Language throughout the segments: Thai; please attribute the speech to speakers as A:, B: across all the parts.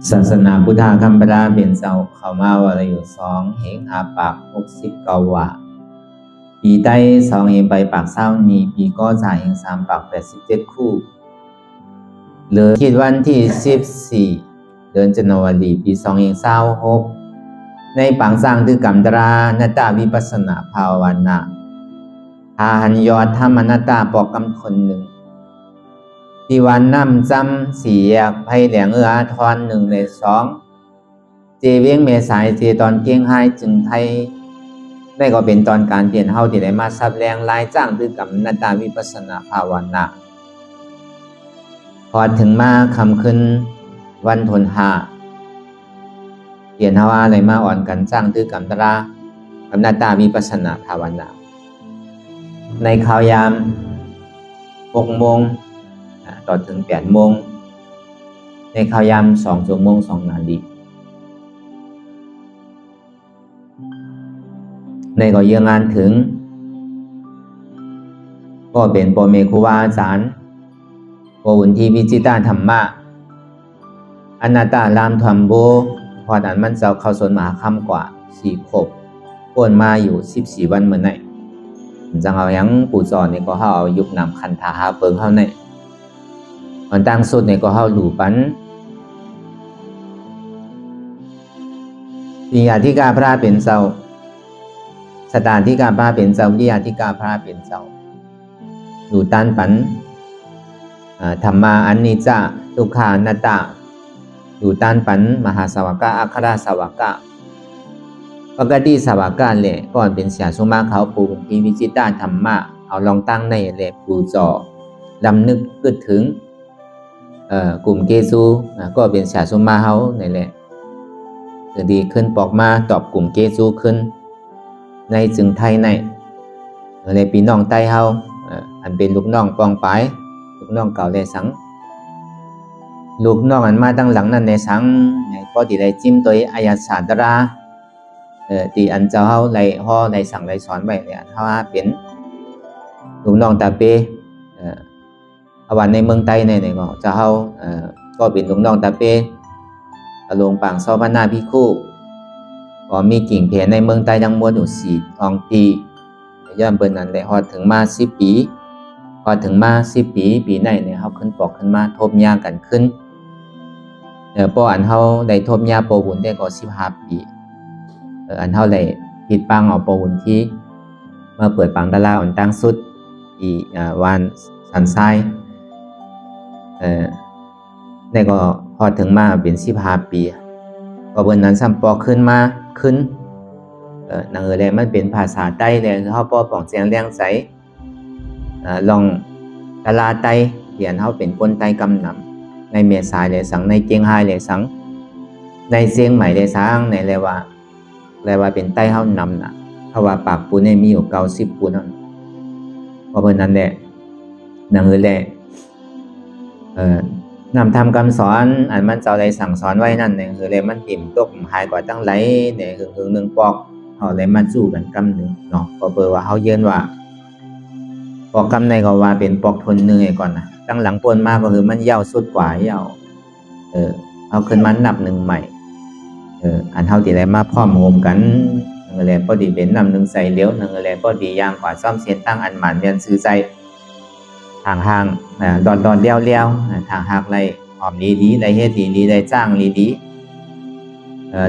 A: ศาสนาพุทธคัมภีร์เป็นเจ้าเข้ามาวรอยู่2เหงอาปาก69ว่าปีใต้2เหงไปปากเศร้านี้ปีก็จ่ายเหง3ปาก87คู่หรือคิดวันที่14เดือนจันวารีปี2เหง26ในปางสร้างตือกรรมตรานาตาวิปัสสนาภาวนาพาหันยอดธรรมนาตาปอกกำคนหนึ่งที่วันน้ำจำสี่แยกไผ่แหลงอาทร1 ใน 2เจเวียงเมสายเจตอนเกี้ยงไฮ้จึงไทยได้ก็เป็นตอนการเปลี่ยนเฮาที่ได้มาซับแรงลายจ้างด้วยกับนาตาวิปัสสนาภาวนาพอถึงมาคำขึ้นวันทนหาเปลี่ยนเฮาอะไรมาอ่อนกันจ้างด้วยกับตรากับนาตาวิปัสสนาภาวนาในข่าวยาม6 โมงต่อถึง8 โมงในข่าวยาม2 ชั่วโมง 2 นาทีในก็เยี่ยงงานถึงก็เป็นพ่อแม่ครูบาอาจารย์พระอุ่นทีวิจิตาธรรมะอนาตารามธรรมโบพอนั้นมันเจ้าเข้าสนมหาค่ำกว่า4 ครบป่วนมาอยู่14 วันเหมือนไหนจังเอายังปู่จอนี่ก็เอายุบนำคันธาหาเปิงเข้าในมันตั้งสุดนี่ก็เอาหลูปันวิญญาธิกาพระเป็นเจ้าสถานที่การพระเป็นเจ้าวิญญาธิกาพระเป็นเจ้าหลูตันปันธรรมาอนิจจทุกขานัตตาหลูตันปันมหาสวากาอัคราสวากาปกติสวากาเลยก่อนเป็นเสียสุมาเขาปูพิวิจิตาธรรมะเอาลองตั้งในแหละปูจอลำนึกกึดถึงกลุ่มเกซูก็เป็นเสียสุมาเขาในแหละจะดีขึ้นปอกมาตอบกลุ่มเกซูขึ้นในจึงไทยในเลยปีน้องไต้เฮาอันเป็นลูกน้องปองไปลูกน้องเก่าในสังลูกน้องอันมาตั้งหลังนั้นในสังในก็ที่ได้จิ้มตัวอายาศาสตราที่อันเจ้าเฮาในห่อในสั่งในสอนไว้เนี่ยเฮาเป็นลูกน้องตาเปอาวันในเมืองไต้ในก็เจ้าเฮาก็เป็นลูกน้องตาเปหลวงปางซอพนาภิกขุก็มีกิ่งเพในเมืองไต้ทั้งหมดอยู่4 ทองปีย่อมเปิ้นนั้นได้ฮอดถึงมา10 ปีพอถึงมา10 ปีปีไหนเนี่ยเฮาขึ้นปอกขึ้นมาทบยากันขึ้นพออันเฮาได้ทบยาโปบุญได้ก็15 ปีอันเฮาได้ผิดปังเอาโปบุญที่มาเปิดปังตะลาอ่อนตั้งสุดอีวันสันทรายได้ก็พอถึงมาเป็น15 ปีก็เบิ่นนั้นซ้ำปอกขึ้นมาขึ้นนางแลมันเป็นภาษาใต้แลเฮาปอป่องเสียงแรงใสลองตะลาใต้เขียนเฮาเป็นคนใต้กำนำในเมษายเลยสังในเจียงไฮ้เลยสังในเชียงใหม่เลยสังในแลว่าเป็นใต้เฮานำน่ะเพราะว่าปากปูนมีอยู่90 ปูนนั่นเพราะเพิ่นนั้นแหละนางแลนำทำคำสอนอันมันเจ้าได้สั่งสอนไว้นั่นเนี่ยคือเลยมันติ่มตกหายกว่าตั้งไหลเนี่ยคือ1 ปอกเขาเลยมาสู้กันกำหนึ่งเนาะก็เปิดว่าเขาเยินว่าปอกกำในก็ว่าเป็นปอกทนหนึ่งก่อนนะตั้งหลังปนมากก็คือมันยาวสุดกว่าเยาวเอาขึ้นมานับ1 ใหม่อันเท่าที่ได้มาพร้อมรวมกันนั่นแหละพอดีเป็นนำ1 ใส่เลี้ยวนั่นแหละพอดียางกว่าซ่อมเสียนตั้งอันหมันเรียนซื้อใจทางห้างดอนเลี้ยวทางหักไรหอมดีได้เฮ็ดดีได้จ้างดี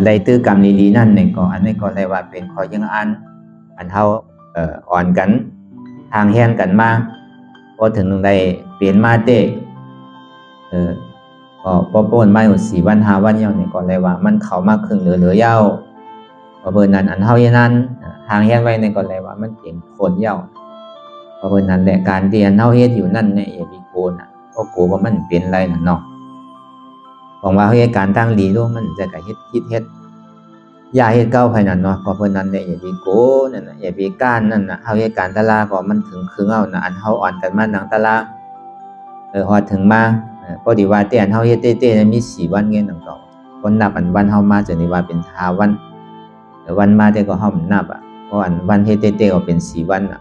A: ได้ตื้อกรรมดีนั่นเนี่ยก็อันนี้ก็ได้ว่าเป็นข้อยังอันเท่าอ่อนกันทางแห่นกันมาพอถึงได้เปลี่ยนมาเตก็พอป่นมาอยู่4 วัน 5 วันยาวเนี่ยก็เลยว่ามันเข้ามาครึ่งเหลือยาวพอเบิ่นนั้นอันเท่าอย่างนั้นทางแห่นไว้เนี่ยก็เลยว่ามันเป็นคนยาวเพราะฉะนั้นแหละการเรียนเฮาเฮ็ดอยู่นั่นเนี่ยอย่ามีโกนก็โกว่ามันเป็นไรน่ะเนาะบอกว่าเฮ็ดการตั้งดีรู้มันจะก็เฮ็ดอย่าเฮ็ดเก่าภายนั้นเนาะเพราะเพิ่นนั้นเนี่ยอย่ามีโกนั่นน่ะอย่ามีก้านนั่นน่ะเฮาเฮ็ดการตะลาก็มันถึงครึ่งเอาน่ะอันเฮาอ่อนกันมาหนังตะลาฮอดถึงมาพอดีว่าแต่อันเฮาเฮ็ดเต้ๆมี4 วันเงี้ยนั่นก็คนนับอันวันเฮามาจะนี่ว่าเป็น5 วันวันมาแต่ก็เฮามันนับเพราะอันวันเฮ็ดเต้ๆก็เป็น4 วันน่ะ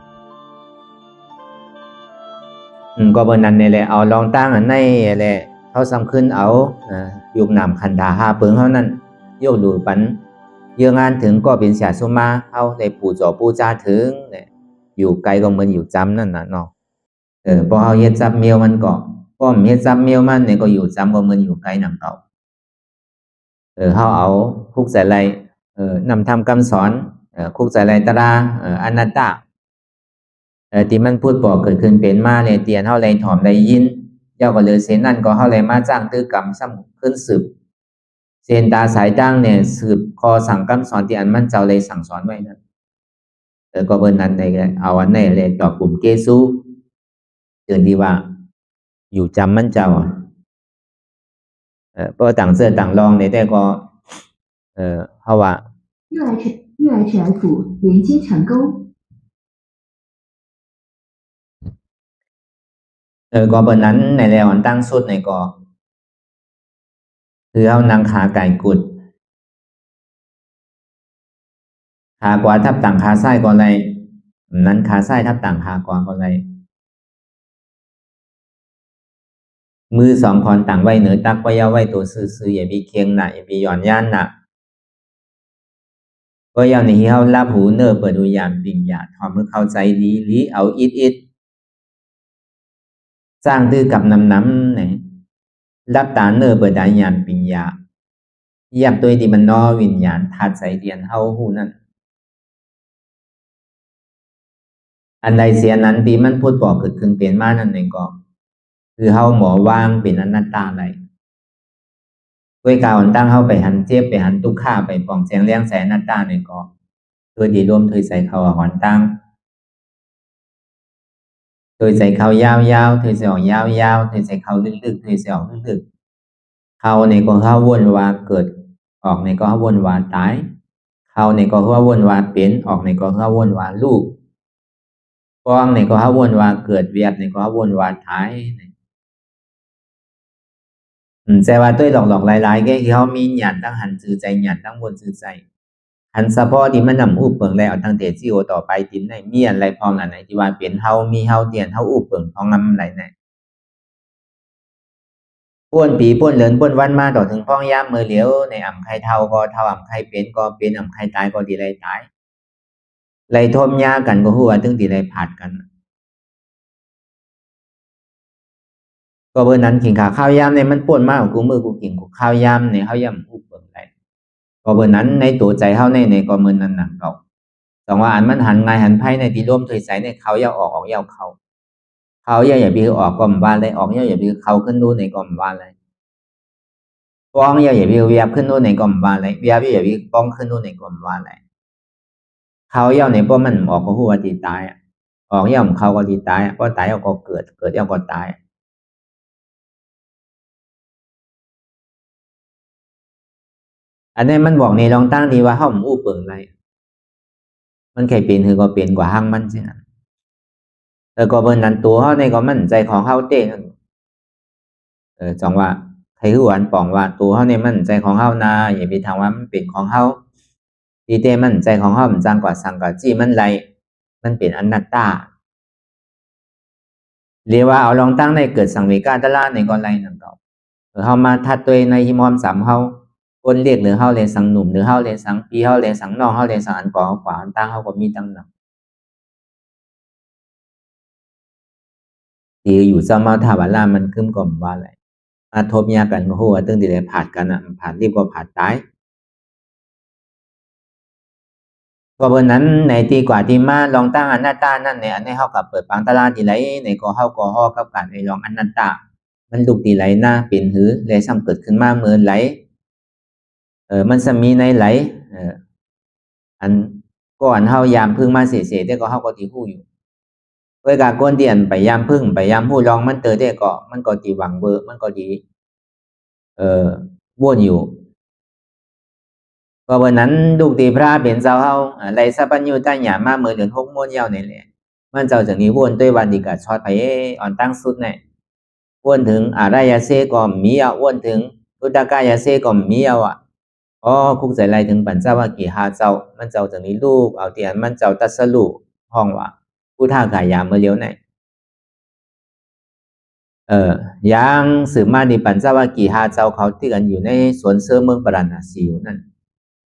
A: ก็เบิ่นนั้นนี่แหละเอาลองตั้งอันในแหละท เขาสำคัญเอายุคนำคันดาหาเปิงเขานั้นโยกดูปันเยอะงานถึงก็เป็นเสียสมาเขาในปู่จ่อปู่จ้าถึงเนี่ยอยู่ไกลก็เหมือนอยู่จำนั่นน่ะเนาะพอเขาเฮ็ดซับเมียวมันก็พอมเฮ็ดซับเมียวมันเนี่ยก็อยู่จำก็เหมือนอยู่ไกลนำเก่าเขาเอาคุกใส่ไรนำทำคำสอนคุกใส่ไรตราอนัตตาที่มันพูดบอกเกิดขึ้นเป็นมาเลยเตียนเฮาเลยถ่อมได้ยินเจ้าก็เลยเสนนั่นก็เฮาเลยมาจ้างตื้อกรรมซ้ำขึ้นสืบเสนตาสายตั้งเนี่ยสืบคอสั่งคำสอนที่อันมันเจ้าเลยสั่งสอนไว้นั่นก็เบิ่นนั้นได้เอาอันนี้เลยตอบกลุ่มเกซูเตือนที่ว่าอยู่จำมันเจ้าเพราะต่างเสื้อต่างรองในแต่ก็เฮาว่า
B: 热爱全府连接成功
A: ก็เบิ่นนั้นในแล้วอันตั้งสุดในก็คือเอานางขาไก่กุดขากว่าทับต่างขาซ้ายก็เลยนั้นขาซ้ายทับต่างขากว่าก็เลยมือสองคอนต่างไว้เหนือตักไว้ยาวไว้ตัวซื่อๆอย่ามีเคียงหนะอย่ามีหย่อนย่านหนะก็ยาวในเฮารับหูเนอเปิดดูยามปิ่งหยาทอมมือเข้าใจดีลีเอาอิดสร้างตื้อกับน้ำไหนรับตาเนอเปิดได้ยามปิ่งหยาเยียบตัวที่มันนอวิญญาณทัดใจเตียนเฮาหูนั่นอันใดเสียนั้นที่มันพูดบอกเกิดขึ้นเป็นมานั่นเองก็คือเฮาหมอว่างเป็นอนัตตาไรด้วยการตั้งเฮาไปหันเจ็บไปหันทุกข้าไปปองแสงเลี้ยงแสนอนัตตาในก็ตัวดีรวมถอยใส่เขาหอนตั้งถอยใส่เขายาวๆถอยใส่ออกยาวๆถอยใส่เขาลึกๆถอยใส่ออกลึกๆเขาในก็เขาวนวาเกิดออกในก็เขาวนวาตายเขาในก็เขาวนวาเป็นออกในก็เขาวนวาลูกฟองในก็เขาวนวาเกิดเวียบในก็เขาวนวาตายแต่ว่าด้วยหลอกๆหลายๆก็คือเขามีหยาดตั้งหันจือใจหยาดตั้งบนจือใจหันเฉพาะที่มันนำอู้เปิงแล้วตั้งแต่ที่โอต่อไปตินในมีอะไรพองไหนที่ว่าเปลี่ยนเฮามีเฮาเตียนเฮาอู้เปิงพองนำไหลไหนป้วนปีป้วนเหลินป้วนวันมาต่อถึงพ้องย่ามมือเหลียวในอ่ำไข่เท่าก็เท่าอ่ำไข่เป็นก็เป็นอ่ำไข่ตายก็ดีไรตายไรทมยากันก็หัวถึงดีไรผัดกันก็เบอร์นั้นกินข้าวยามในมันป้วนมากกูมือกูกินข้าวยามในข้าวยามอู้เปิงไรก็เบอร์นั้นในตัวใจเฮาในก็มือนั้นหนักเก่าสองว่าอันมันหันไงหันไพ่ในที่ร่วมถอยใส่ในเขายาวออกยาวเขาอย่าบีออกก่อมบ้านเลยออกอย่าบีเขาขึ้นดูในก่อมบ้านเลยป้องอย่าบีเวียบขึ้นดูในก่อมบ้านเลยเวียบอย่าบีป้องขึ้นดูในก่อมบ้านเลยเขายาวในป้อมันออกก็หัวตีตายออกย่อมเขาก็ตีตายก็ตายเอาก็เกิดเอาก็ตายอันนี้มันบอกในลองตั้งดีว่าเขาอู้เปิงไรมันแค่เป็นคือก็เป็นกว่าห้างมันใช่ไหมแต่ก็เบิ่นนั้นตัวเขาในก็มั่นใจของเขาเต้จังว่าใครคือหวานป่องว่าตัวเขาในมั่นใจของเขานาอย่าไปทางว่ามันเป็นของเขาดีเต้มั่นใจของเขามันจังกว่าสังกัดจี้มันไรมันเป็นอนัตตาเรียกว่าเอาลองตั้งในเกิดสังเวกาตลาในก่อนไรนั่นก็เขามาทัดตัวในหิมอมสามเขาคนเรียกหรือเขาเรียนสังหนุ่มหรือเขาเรียนสังปีเขาเรียนสังนองเขาเรียนสังอันก่อขวาอันตั้งเขาก็มีตั้งหนักที่อยู่สมาถาวารามันขึ้นก่อมว่าอะไรมาทบยากันโอ้โหตึงที่ได้ผ่านกันอ่ะผ่านรีบก็ผ่านตายก็เพราะนั้นในตีกว่าที่มาลองตั้งอนัตตานั่นเนี่ยอันนี้เขากับเปิดปังตลาดที่ไรในก็เขาก็ฮอกับการในลองอนัตตามันลุกที่ไรหน้าเป็นหือเลยซ้ำเกิดขึ้นมาเมื่อไหลมันจะมีในไหลอันก่อนเฮายามพึ่งมาเสียแต่ก็เฮาก็ที่ฮู้อยู่เว้ยกาก้นเตียนไปยามพึ่งไปยามฮู้ลองมันเตอได้ก็มันก็ที่หวังเบอมันก็ดีบ่วนอยู่ก็วันนั้นลูกตีพระเป็นเจ้าเฮาไรสัพพัญญูใต้หยามาเมื่อเดือน6ม้วนยาวนี่แหละมันเจ้าจากนี้วนด้วยวันดีกะช็อตไปอ่อนตั้งสุดเนี่ยวนถึงอารายเซก็มีอ่ะวนถึงอุตกายเซก็มีอ่ะคุกใส่ไรถึงปัญจวัคคีย์5เจ้ามันเจ้าจากนี้ลูกเอาเตียนมันเจ้าตัสรุห้องว่าผู้ท่ากายามเมื่อเลี้ยวไหน ยังสืบมาในปัญจวัคคีย์5เจ้าเขาที่กันอยู่ในสวนเสื้อเมืองปราณสีอยู่นั่น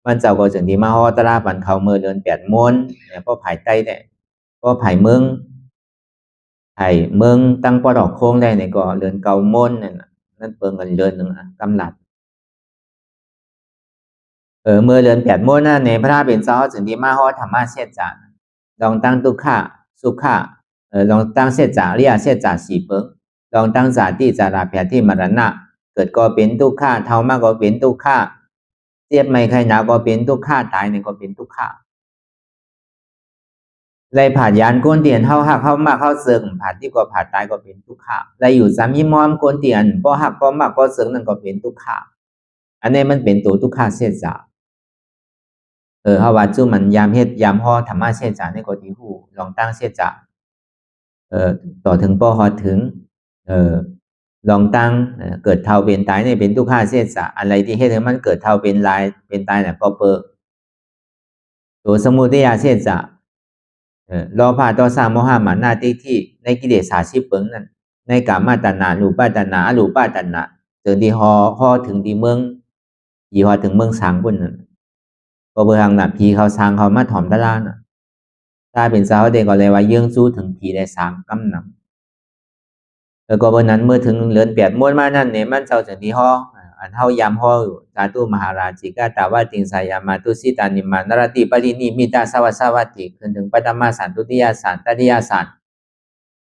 A: มันเจ้าก็จึงที่มาฮอตราปันเขาเมื่อเดือน8 ม้วนเนี่ยพอภายใต้เนี่ยพอภายเมืองตั้งปอดอกโค้งได้เนี่ยก็เดือน9 ม้วนนั่นเปิงกันเดือนหนึ่งกำหลัดเมื่อเดือน8 ม้วนนั่นในพระเป็นเจ้าจึงที่มาฮอธรรมะเสียจาลองตั้งทุกขะสุขะลองตั้งเสียจาเรียเสียจา4 เปิงลองตั้งสาติจาราแผลที่มรณะเกิดก็เป็นทุกข์เท่ามากก็เป็นทุกข์เจ็บไม่ใครหนาวก็เป็นทุกข์ตายเนี่ยก็เป็นทุกข์เลยผ่านยานก้นเตียนเข้าหักเข้ามาเข้าเสริงผ่านที่ก็ผ่านตายก็เป็นทุกข์เลยอยู่สามีมอมก้นเตียนพอหักก็มากก็เสริงนั่นก็เป็นทุกข์อันนี้มันเป็นตัวทุกข์เสียจาเขาว่าจู่มันยามเฮ็ดยามห่อธรรมะเสียจาในก็ที่หูลองตั้งเสียจาต่อถึงปอหอถึงลองตั้งเกิดเท่าเป็นตายเนี่ยเป็นทุกข์เสียจาอะไรที่เฮ็ดให้มันเกิดเท่าเป็นลายเป็นตายเนี่ยก็เปิดตัวสมุทัยเสียจารอผ่าต่อสามโมหะมานาที่ในกิเลส30 เปิงนั้นในกามตัณหารูปตัณหาอรูปตัณหาจนที่ฮอถึงที่เมืองยี่ฮอถึงเมืองสางพุ่นนั่นก็เบื่อทางน่ะผีเขาสางเขามาถ่อมตะลาน่ะถ้าเป็นสาวเด็กก็เลยว่าเยื่องสู้ถึงผีได้สางกำนำก็วันนั้นเมื่อถึงเดือน8 ม้วนมานั่นเนี่ยมันเจ้าถึงที่ฮออันเฮายามฮออยู่สาธุมหาราชิกาตาวาติงสายามาตุสิตานิมานรติปรินิมิตาสวัสวัติขึ้นถึงปัตมาสันตุติยาสันตติยาสัน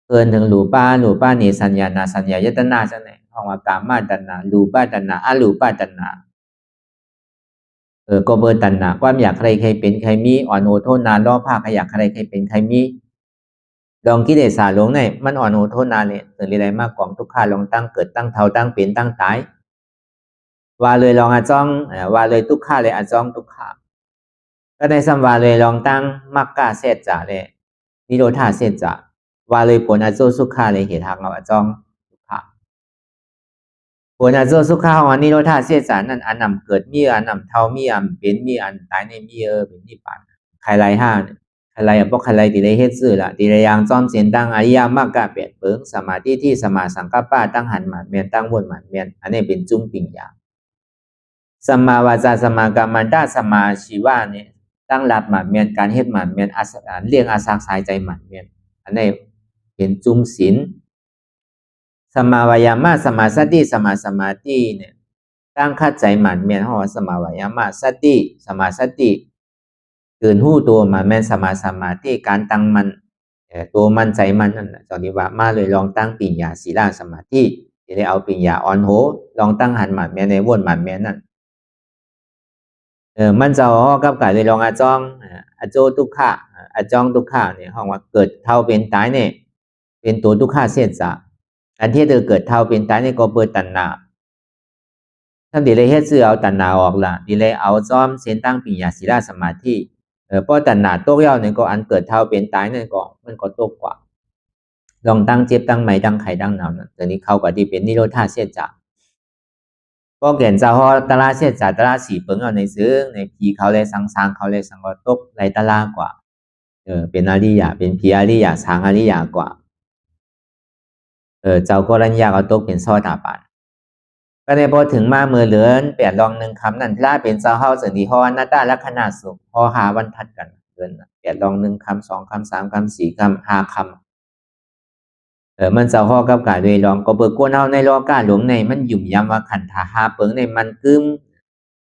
A: เกินถึงหลูป้านิสัญญานาสัญญายตนาจังไหนห้องว่ากามาตัณหาหลูป้าตัณหาอหลูป้าตัณหาก็เบอร์ตัณหาความอยากใครเป็นใครมีอ่อนโอโทนาล้อผ้าขยักใครเป็นใครมีลองกิเลสหลงในมันอ่อนโอโทนาเนี่ยถึงอะไรมากกว่าทุกข้าลองตั้งเกิดตั้งเท่าตั้งเป็นตั้งตายว่าเลยลองอาจ้องว่าเลยทุกข้าเลยอาจ้องทุกข้าก็ในสัมวาเลยลองตั้งมักกะเสจจะเลยนิโรธาเสจจะว่าเลยผลอาโจสุขาเลยเหตุทางเอาอาจ้องทุกข้าผลอาโจสุขาของนิโรธาเสจจะนั่นอันนำเกิดมีอันนำเท่ามีอันเป็นมีอันตายในมีเป็นนิพพานใครไรห้าใครไรพวกใครไรตีไรเฮ็ดซื่อละตีไรยางจ้อมเสียนตั้งอริยมรรคเปลี่ยนเปิงสมาธิที่สมาสังกัปปะตั้งหันหมันเมียนตั้งวนหมันเมียนอันนี้เป็นจุ้งปิ่งยาสัมมาวาจาสัมมากรรมันตาสัมมาชีวะเนี่ยตั้งหลับหมันเมียนการเฮ็ดหมันเมียนเรียกอาศักสายใจหมันเมียนอันนี้เป็นจุ้มศีลสัมมาวายามะสัมมาสติสัมมาสมาธิเนี่ยตั้งคัดใจหมันเมียนห้อสัมมาวายามะสติสัมมาสติตื่นหู้ตัวมันแม่นสัมมาสมาธิการตั้งมันตัวมันใจมันนั่นตอนนี้ว่ามาเลยลองตั้งปิญญาศีลสมาธิจะได้เอาปิญญาอ่อนโหลองตั้งหันหมันเมียนในวนหมันเมียนนั่นมันจะห้อกับกายเลยลองอาจ้องอาโจทุกขะอาจ้องทุกขะเนี่ยห้องว่าเกิดเท่าเป็นตายเนี่ยเป็นตัวทุกขะเสียจะอันที่เธอเกิดเท่าเป็นตายเนี่ยก็เปิดตัณหาถ้าดีเลยเฮ็ดซื้อเอาตัณหาออกละดีเลยเอาจ้อมเส้นตั้งปิญญาศีลสมาธิเพราะตัณหาตกเย้าเนี่ยก็อันเกิดเท่าเป็นตายเนี่ยก็มันก็ตกกว่าลองตั้งเจ็บตั้งไม่ตั้งไข่ตั้งหนาวตอนนี้เข้ากับที่เป็นนิโรธาเสียจะก็เก่นจะฮอตลาเสียจะตลา4 เปิงเอาในซื้อในผีเขาเลยสังเขาเลยสังก็ตกไรตลากว่าเป็นอริยะเป็นผีอริยะสังอริยะกว่าเจ้าก็รัญญาก็ตกเป็นซอตาปานก็ได้พอถึงมาเมื่อเหลือน8 รอง 1 คำนั่นพระเป็นเจ้าเฮาสันติฮอนาตาลักษณะสุขฮอหาวันทัดกันเดือน8 รอง 1 คำ 2 คำ 3 คำ 4 คำ 5 คำมันเจ้าฮอกับกาด้วยรองก็เปิดกวนเฮาในรอกาหลวงในมันหยุ่มยามว่าขันธา5 เปิงในมันกึม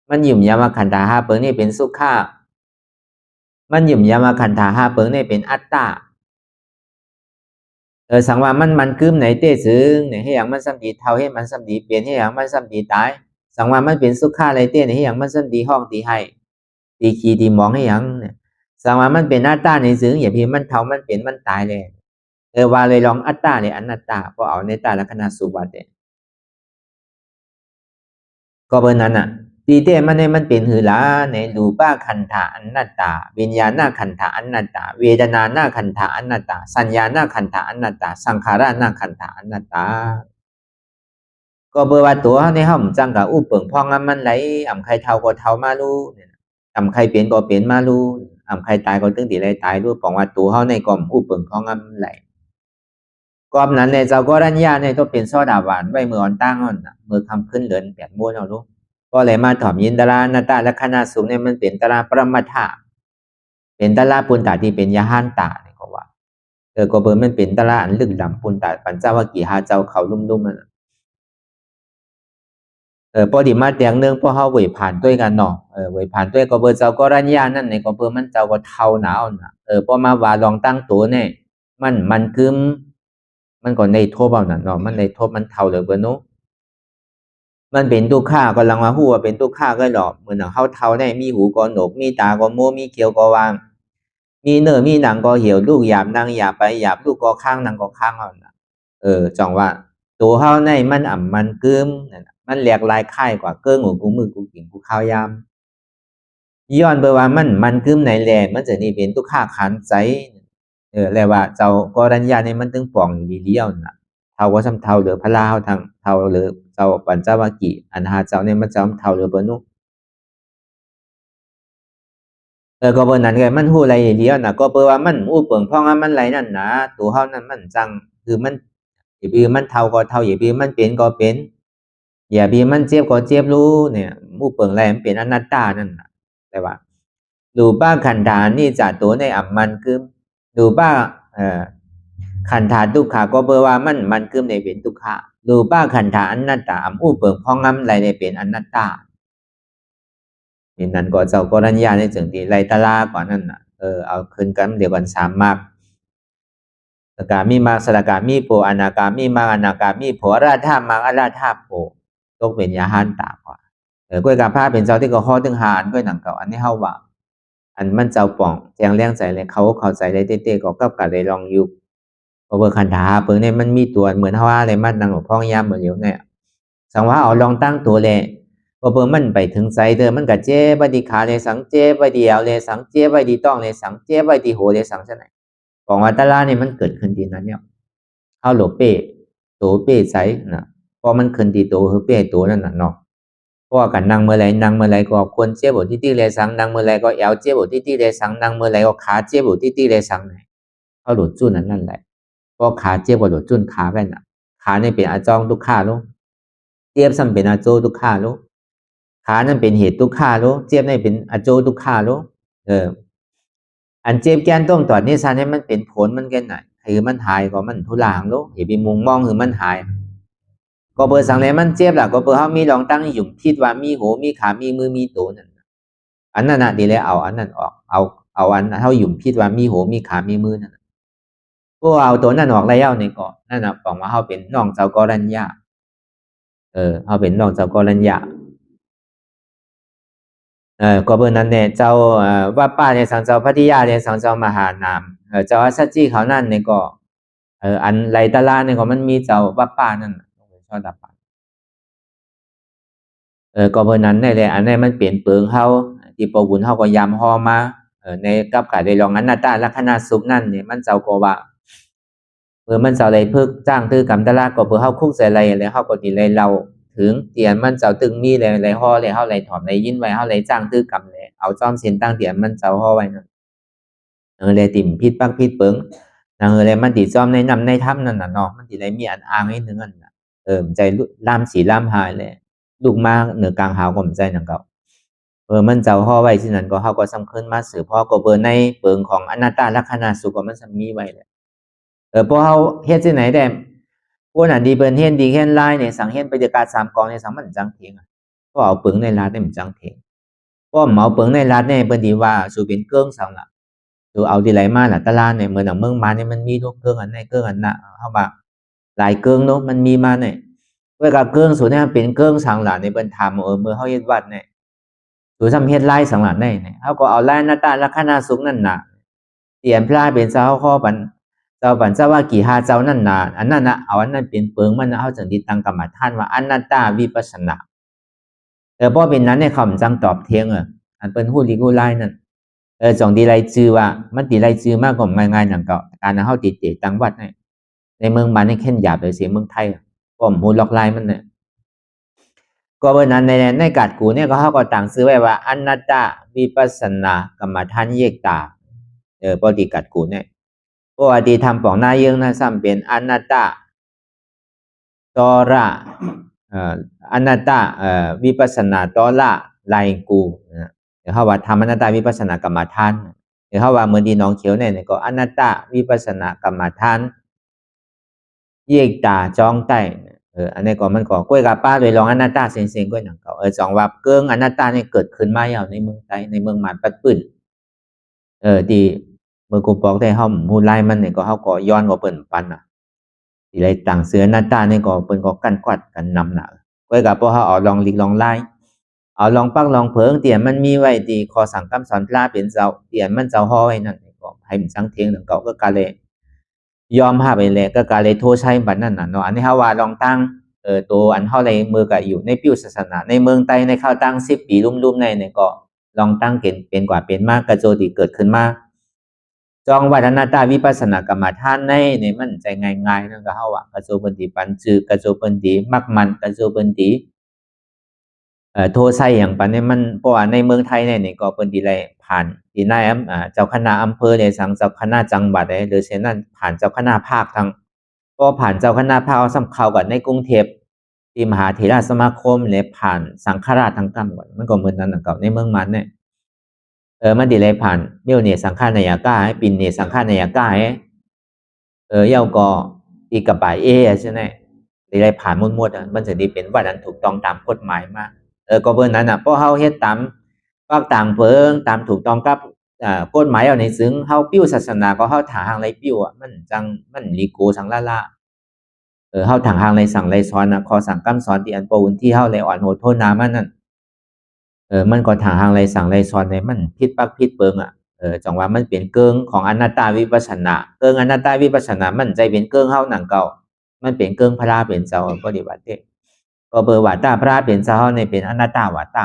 A: มันหยุ่มยามว่าขันธา5 เปิงนี่เป็นสุขะมันหยุ่มยามว่าขันธา5 เปิงนี่เป็นอัตตาสังว่ามันกึมไหนเต้ซึ้งเนี่ยให้อย่างมันสัมดีเท่าให้มันสัมดีเปลี่ยนให้อย่างมันสัมดีตายสังว่ามันเป็นสุขะอะไรเต้เนี่ยให้อย่างมันสัมดีห้องตีให้ตีขีตีมองให้อย่างเนี่ยสังว่ามันเป็นอัตตาในซึ้งอย่าพี่มันเท่ามันเป็นมันตายเลยว่าเลยลองอัตตาเนี่ยอนัตตาพอเอาในตาลักษณะสุบัติก็เบอร์นั้นอ่ะตีเต้มันเนี่ยมันเป็นหือหลาในรูปะขันธะอนัตตาวิญญาณขันธะอนัตตาเวทนาขันธะอนัตตาสัญญาขันธะอนัตตาสังขารขันธะอนัตตาก็เบอร์ว่าตัวในห้องจังกับอุปเปิงพองมันไหลอ่ำใครเท่าก็เท่ามารู้อ่ำใครเปลี่ยนก็เปลี่ยนมารู้อ่ำใครตายก็ตึงตีไรตายรู้ปองว่าตัวเขาในกล่อมอุปเปิงพองมันไหล กอบนั้นเนี่ยเจ้าก็รัญญาเนี่ยต้องเป็นโซดาหวานไว้เมื่ออ่อนตั้งอ่อนนะเมื่อคำขึ้นเดิน8 ม้วนเอาลูกก็เลยมาถ่อมยินตรานาตาและคณะสูงเนี่ยมันเป็นตราปรมัตถะเป็นตราปุณตาที่เป็นยาหันตาเนี่ยก็ว่าก็เบอร์มันเป็นตราอันลึกดำปุณตาปัญจวัคคีย์หาเจ้าเขาลุ่มๆมันพอดีมาเตียงนึงพอเฮาเวยผ่านด้วยกันเนาะเวยผ่านด้วยก็เบอร์เจ้าก็รัญญานั่นเนี่ยก็เบอร์มันเจ้าก็เท่าหนาวน่ะพอมาว่าลองตั้งตัวเนี่ยมันคึมมันก็ในโทบเอานั่นเนาะมันในโทบมันเท่าเลยเบอร์เนาะมันเป็นทุกข้าก็ลังว่าฮู้ว่าเป็นทุกข้าก็หรอกเหมือนเฮาเท่าได้มีหูก็หนกมีตาก็โมมีเขียวก็วางมีเนื้อมีหนังก็เหี่ยวลูกหยาบนางหยาบไปหยาบลูกก็ข้างนางก็ข้างเอาน่ะจังว่าตัวเฮาในมันอ่ำมันกึมนั่นน่ะมันแหลกลายค่ายกว่าเกิ้งหูกูมือกูกินกูข้าวยามย้อนไปว่ามันกึมไหนแลมันจะนี่เป็นทุกข้าขันใจแล้วว่าเจ้ากรัญญานี่มันถึงป่องอยู่ดีเดียวน่ะเท่าว่าซ้ำเท่าเหลือพระลาเฮาทางเท่าเหลือเจ้าปัญจวัคคีย์อันหาเจ้าเนี่ยมันจะเท่าเหลือเบิ่นุก็เบิ่นั้นไงมันฮู้อะไรเดียวน่ะก็เปิ่ว่ามันอู้เปิงพ่องมันไหลนั่นนะตัวเฮานั้นมันจังคือมันอย่าบีมันเท่าก็เท่าอย่าบีมันเป็นก็เป็นอย่าบีมันเจ็บก็เจ็บรู้เนี่ยมู่เปิงไรมันเป็นอนัตตานั่นน่ะแต่ว่ารูปะขันธานี่จะตัวในอัมมันคือรูปะขันธาทุกขาก็เปิ่ว่ามันคือในเป็นทุกขารูปะขันธาอนัตตาอัมอู้เปิงพ่องไรในเป็นอนัตตานี่นั่นก็เจ้าก็รัญญาในจึงที่ไรตะลากว่านั่นน่ะเอาคืนกันเดี๋ยวกัน3 มรรคสกามีมรรคสกามีโพอนาคามีมรรคอนาคามีโพอราธามรรคอราธาโพตกเป็นยาหันตากว่าก้อยกับผ้าเป็นเจ้าที่ก็ข้อถึงหานก้อยหนังเก่าอันนี้เฮาว่าอันมันเจ้าป่องแจงแรงใจเลยเขาเข้าใจได้เต้ๆก็กับเลยลองยุบเพราะว่าคันธาเปิงเนี่ยมันมีตัวเหมือนเฮาว่าอะไรมันดังของพ่องยามเหมือนอยู่เนี่ยสังว่าเอาลองตั้งตัวเลยพอเปิงมันไปถึงใจเธอมันก็เจ็บไว้ดีขาเลยสังเจ็บไว้ดีเอาเลยสังเจ็บไว้ดีต้องเลยสังเจ็บไว้ดีโหเลยสังซะไหนของวัตลาเนี่ยมันเกิดขึ้นที่นั้นเนี่ยเฮาโลเป้โตเป้ใจนะพอมันขึ้นที่โตคือเป้โตนั่นน่ะเนาะเพราะว่ากันนั่งเมื่อไรก็ควรเจ็บบ่ที่เลยสังนั่งเมื่อไรก็แอวเจ็บบ่ที่เลยสังนั่งเมื่อไรก็ขาเจ็บบ่ที่เลยสังไหนเขาหลุดจุ้นนั่นแหละเพราะขาเจ็บบ่หลุดจุ้นขาแว่นน่ะขาเนี่ยเป็นอาจองทุกขาลูกเจ็บซ้ำเป็นอาโจทุกขาลูกขานั่นเป็นเหตุทุกขาลูกเจ็บนี่เป็นอาโจทุกขาลูกอันเจ็บแกนต้องตอดนี่ซะเนี่ยมันเป็นผลมันแก่ไหนคือมันหายก็มันทุลางลูกอย่าไปมุงมองคือมันหายก็เบอร์สังเลยมันเจ็บล่ะก็เบอร์เฮามีลองตั้งหยุ่มคิดว่ามีหูมีขามีมือมีตัวนั่นอันนั้นน่ะดีแล้วเอาอันนั้นออกเอาอันเฮาหยุ่มคิดว่ามีหูมีขามีมือนั่นพวกเอาตัวนั้นออกแล้วนี่ก็นั่นน่ะบอกว่าเฮาเป็นน้องเจ้ากรัญญาเฮาเป็นน้องเจ้ากรัญญาก็เบอร์นั้นเนี่ยเจ้าว่าป้าเนี่ยสังเจ้าพัทยาเนี่ยสังเจ้ามหานามเจ้าสัจจีเขานั่นเนี่ยก็อันไหลตะลาเนี่ยก็มันมีเจ้าว่าป้านั่นชอบดับปก็เบอร์นั้นเนี่ยแหละอันนี้มันเปลี่ยนเปลืองเฮาที่ปบุญเฮาก็ยำฮอมาในกับกะได้ลองอนัตตาลักษณะสุขนั่นเนี่ยมันเจ้าก็ว่ามันเจ้าอะไรพึกจ้างตื้อกำตะลาก็เบอร์เฮาคุกใส่อะไรแล้วเฮาก็ดีเลยเราถึงเตียนมันเจ้าตึงมีเลยฮอเลยเฮาเลยถอมเลยยินไว้เฮาเลยจ้างตื้อกำเลยเอาจอมเส้นตั้งเตียนมันเจ้าฮอไว้นั่นเลยติ่มพิษปักพิษเปิงนางเลยมันติจอมในนำในถ้ำนั่นน่ะเนาะมันติเลยมีอันอ้างให้นึงอันน่ะใจล่ามสีล่ามหายเลยลูกมาเหนือกลางหาวก็มใจนังเก่ามันเจ้าห่อไว้ที่นั่นก็เฮาก็สำคัญมาสืบพ่อก็เบอร์ในเปิงของอนัตตลักษณะสุขก็มันสมีไว้แหละพอเฮาเฮ็ดที่ไหนได้พวกนั้นดีเปิ้นเฮ็ดดีเฮ็ดลายเนี่ยสังเฮ็ดไปจากการ3กองเนี่ยสังมันจังเถียงก็เอาเปิงในรัฐเนี่ยมันจังเถียงก็เหมาเปิงในรัฐเนี่ยเปิ้นดีว่าสู่เป็นเกิ้งสังล่ะสู่เอาที่ไหลมาล่ะตลาดเนี่ยเมืองเมืองมาเนี่ยมันมีทุกเกิ้งอันไหนเกิ้งอันน่ะเฮาว่าหลายเกิ้งเนาะมันมีมาเนี่ยเวลาเกิ้งสู่เนี่ยเป็นเกิ้งสังล่ะในเปิ้นถามเมื่อเฮาเฮ็ดวัดเนี่ยสู่ทำเฮ็ดลายสังหลัดได้เนี่ยเฮาก็เอาลายหน้าตาลักษณะสุขนั่นน่ะเตรียมพลาเป็นเจ้าข้อปันเจ้าปันเจ้าว่ากี่หาเจ้านั่นน่ะอันนั้นน่ะเอาอันนั้นเป็นเปิงมันเฮาจึงติตั้งกรรมฐานว่าอนัตตาวิปัสสนาพอเป็นนั้นเนี่ยเขาจังตอบเถียงอันเปิ้นฮู้ลิกูลายนั่นจองดีไรชื่อว่ามันติไรชื่อมากกว่าง่ายๆนั่นก็การเฮาติเตตั้งวัดในเมืองบ้านนี่แค่นหยาบเลยเสียเมืองไทยก็ฮู้ล็อกลายมันเนี่ยก็เบอร์นั้นในกัดกูเนี่ยก็เขาก็ต่างซื้อไว้ว่าอนัตตาวิปัสสนากรรมฐานเยกตาปฏิกัดกูเนี่ยพ ปกติทำปองหน้าเยื่องนะซ้ำเป็นอนัตตาตอระอนัตตาวิปัสสนาตอระไลกูเดี๋ยวเขาว่าทำอนัตตาวิปัสสนากรรมฐานเดี๋ยวเขาว่าเมื่อดีน้องเขียวเนี่ยก็อนัตตาวิปัสสนากรรมฐานเยกตาจ้องใต้อันนี้ก็มันก็กล้วยกับป้าโดยลองอนัตตาเซ็งๆก็อย่างเก่าสองว่าเกิงอนัตตาเนี่ยเกิดขึ้นมาอย่างในเมืองไทยในเมืองหมันปัดปื้นดีเมื่อกูบอกได้เขามูไล่มันเนี่ยก็เขาก็ย้อนก็เปิ่นปันทีไรต่างเสืออนัตตาเนี่ยก็เปิ่นก็กันกวัดกันนำหนักกล้วยกับพวกเขาเอาลองลิกลองไล่เอาลองปักลองเพิงเตียนมันมีไว้ดีคอสั่งคำสอนพระเป็นเจ้าเตียนมันเจ้าห้อยนั่นก็ให้มันสังเทียงหนึ่งเก่าก็กาเลยยอมหาไปเลยก็กาเลยโทษใช้บัตรนั่นน่ะเนาะอันนี้เขาว่าลองตั้งตัวอันเท่าไรมือกับอยู่ในปิ้วศาสนาในเมืองไทยในข้าวตั้ง10 ปีลุ่มๆในเนี่ยก็ลองตั้งเป็นกว่าเป็นมากกระโจดีเกิดขึ้นมาจองวัฒนตาวิปัสสนากรรมฐานในมันใจง่ายๆนั่นก็เขาว่ากระโจบันดีปันจือกระโจบันดีมักมันกระโจบันดีโทรไซอย่างปันเนี่ยมันเพราะว่าในเมืองไทยเนี่ยก็เป็นดีเลยผ่านดีนายเจ้าคณะอำเภอเนี่ยสั่งเจ้าคณะจังหวัดหรือเช่นนั้นผ่านเจ้าคณะภาคทางก็ผ่านเจ้าคณะภาคเอาสำเข้ากับในกรุงเทพที่มหาเถรสมาคมเนี่ยผ่านสังฆราชทั้งกำมันก็เหมือนนั้นกับในเมืองมันเนี่ยมันดีเลยผ่านเดี๋ยวเนี่ยสังฆานายก้าให้ปินเนี่ยสังฆานายก้าให้เย้าก็อีกกระบายใช่ไหมดีเลยผ่านมุดมันจะดีเป็นว่านั้นถูกต้องตามกฎหมายมากก็เบิ่นนั้นเพราะเฮาเฮ็ดตามปากต่างเพิงตามถูกต้องกับกฎหมายเอาในซึ่งเฮาปิ้วศาสนาก็เฮาถาหางไรปิ้วมันจังมันลีโกสังละเฮาถางหางไรสั่งไรสอนขอสั่งคำสอนที่อันปวุ่นที่เฮาไรอ่อนโหดโทษนามันนั่นมันก็ถางหางไรสั่งไรสอนในมันผิดปักผิดเปิงจังว่ามันเป็นเกิงของอนัตตาวิปัสสนาเกิงอนัตตาวิปัสสนามันใจเป็นเกิงเฮาหนังเก่ามันเป็นเกิงพระเป็นเจ้าปฏิบัติก็เบอร์วัตตาพระเป็นเจ้าในเป็นอนัตตาวัตตา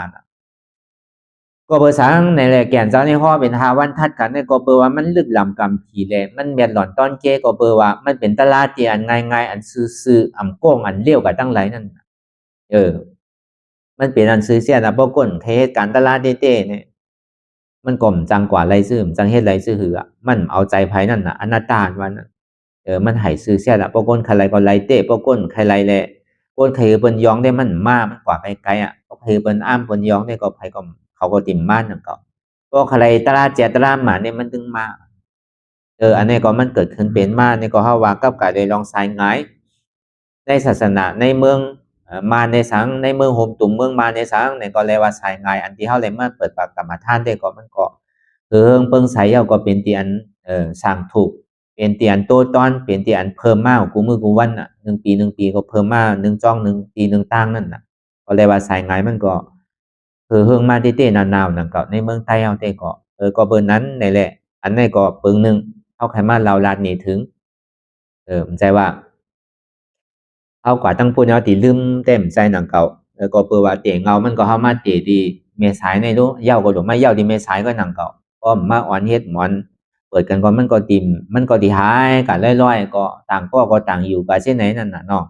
A: ก็เบอร์สังในแหล่แก่นเจ้าในห้อเป็นหาวันทัดกันในก็เบอร์ว่ามันลึกลำกำผีแหล่มันเบียดหล่อนต้อนเก้ก็เบอร์ว่ามันเป็นตลาดที่อันง่ายๆอันซื่อๆอ่ำโก้งอันเลี้ยวกับตั้งหลายนั่นมันเป็นอันซื้อเสียนะเพราะก้นเหตุการตลาดเต้เนี่ยมันก่มจังกว่าไรซื่อจังเฮ็ดไรซื่อหือมันเอาใจภายนั่นอนัตตาวันมันให้ซื้อเสียนะเพราะก้นใครก็ไรเต้เพราะก้นใครไรแหละก้นใครเปิ้นยองได้มันมันกว่าไกลๆก็ใครเปิ้นอ้ามเปิ้นยองได้ก็ใครก็เขาก็ติ่มม่านนั่นก็เพราะใครตลาดเจตลาดหมาเนี่ยมันดึงมาอันนี้ก็มันเกิดขึ้นเป็นมาเนี่ยก็เฮาว่ากับกะได้ลองสายง่ายในศาสนาในเมืองมาในสังในเมืองโฮมตุ่มเมืองมาในสังเนี่ยก็เรียกว่าสายง่ายอันที่เฮาเลยมาเปิดปากกรรมฐานได้ก็มันก็เปิงใสเอาก็เป็นที่อันสร้างถูกเป็นที่อันโตตอนเป็นที่อันเพิ่มมากูมือกูวัน1 ปี1 ปีก็เพิ่มมา1จ้อง1 ปี1ตั้งนั่นก็เรียกว่าสายง่ายมันก็มาเต้ๆนาวๆนั่นก็ในเมืองไทยเฮาเต้ก็ก็เบิ่นนั้นนี่แหละอันนี้ก็เปิงนึงเฮาใครมาเราลาดนี่ถึงมันใจว่าเฮากว่าตั้งพูดเอาติลืมเต็มใจหนังเก่าก็เปิดว่าเตะเงามันก็เฮามาเตะดีเมษายในรู้เย้าก็หลไม่เย้าดีเมษายก็หนังเก่าก็มาอ่อนเฮ็ดหมอนเปิดกันก่อนมันก็ติ่มมันก็ที่หายกันลอยๆก็ต่างก็ต่างอยู่กับเช่นไหนนั่นน่ะเนาะ